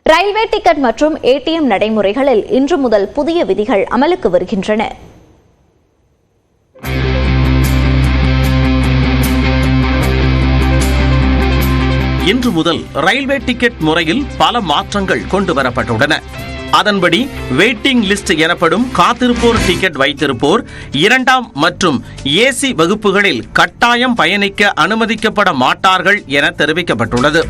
Railway ticket மற்றும் ATM நடைமுறைகளில் இன்று முதல் புதிய விதிகள் அமலுக்கு வருகின்றன. இன்று முதல் ரயில்வே டிக்கெட் முறையில் பல மாற்றங்கள் கொண்டு வரப்பட்டுள்ளன. அதன்படி வெயிட்டிங் லிஸ்ட் எனப்படும் காத்திருப்போர் டிக்கெட் வைத்திருப்போர் இரண்டாம் மற்றும் ஏசி வகுப்புகளில் கட்டாயம் பயணிக்க அனுமதிக்கப்பட மாட்டார்கள் என தெரிவிக்கப்பட்டுள்ளது.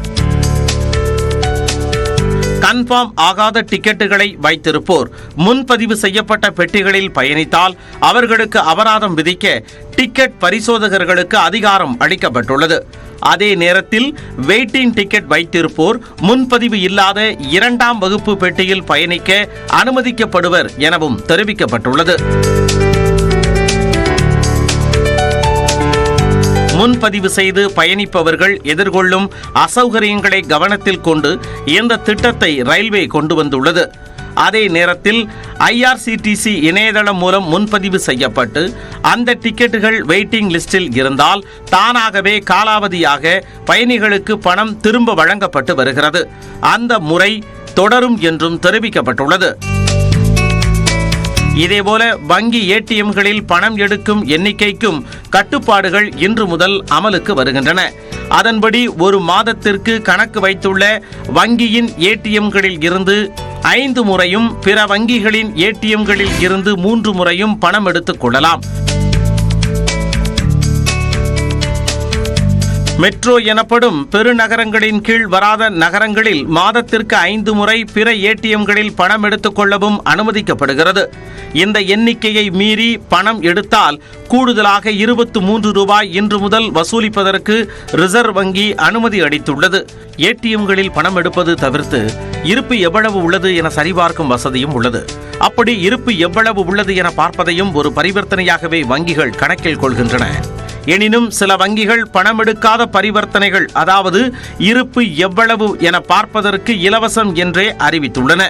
கன்ஃபார்ம் ஆகாத டிக்கெட்டுகளை வைத்திருப்போர் முன்பதிவு செய்யப்பட்ட பெட்டிகளில் பயணித்தால் அவர்களுக்கு அபராதம் விதிக்க டிக்கெட் பரிசோதகர்களுக்கு அதிகாரம் அளிக்கப்பட்டுள்ளது. அதே நேரத்தில் வெயிட்டிங் டிக்கெட் வைத்திருப்போர் முன்பதிவு இல்லாத இரண்டாம் வகுப்பு பெட்டியில் பயணிக்க அனுமதிக்கப்படுவர் எனவும் தெரிவிக்கப்பட்டுள்ளது. முன்பதிவு செய்து பயணிப்பவர்கள் எதிர்கொள்ளும் அசௌகரியங்களை கவனத்தில் கொண்டு இந்த திட்டத்தை ரயில்வே கொண்டு வந்துள்ளது. அதே நேரத்தில் IRCTC இணையதளம் மூலம் முன்பதிவு செய்யப்பட்டு அந்த டிக்கெட்டுகள் வெயிட்டிங் லிஸ்டில் இருந்தால் தானாகவே காலாவதியாக பயணிகளுக்கு பணம் திரும்ப வழங்கப்பட்டு வருகிறது. அந்த முறை தொடரும் என்றும் தெரிவிக்கப்பட்டுள்ளது. இதேபோல வங்கி ஏடிஎம்களில் பணம் எடுக்கும் எண்ணிக்கைக்கும் கட்டுப்பாடுகள் இன்று முதல் அமலுக்கு வருகின்றன. அதன்படி ஒரு மாதத்திற்கு கணக்கு வைத்துள்ள வங்கியின் ஏடிஎம்களில் இருந்து 5 முறையும் பிற வங்கிகளின் ஏடிஎம்களில் இருந்து 3 முறையும் பணம் எடுத்துக் கொள்ளலாம். மெட்ரோ எனப்படும் பெருநகரங்களின் கீழ் வராத நகரங்களில் மாதத்திற்கு 5 முறை பிற ஏடிஎம்களில் பணம் எடுத்துக் கொள்ளவும் அனுமதிக்கப்படுகிறது. இந்த எண்ணிக்கையை மீறி பணம் எடுத்தால் கூடுதலாக 23 ரூபாய் இன்று முதல் வசூலிப்பதற்கு ரிசர்வ் வங்கி அனுமதி அளித்துள்ளது. ஏடிஎம்களில் பணம் எடுப்பது தவிர்த்து இருப்பு எவ்வளவு உள்ளது என சரிபார்க்கும் வசதியும் உள்ளது. அப்படி இருப்பு எவ்வளவு உள்ளது என பார்ப்பதையும் ஒரு பரிவர்த்தனையாகவே வங்கிகள் கணக்கில் கொள்கின்றன. எனினும் சில வங்கிகள் பணம் எடுக்காத பரிவர்த்தனைகள், அதாவது இருப்பு எவ்வளவு என பார்ப்பதற்கு இலவசம் என்றே அறிவித்துள்ளன.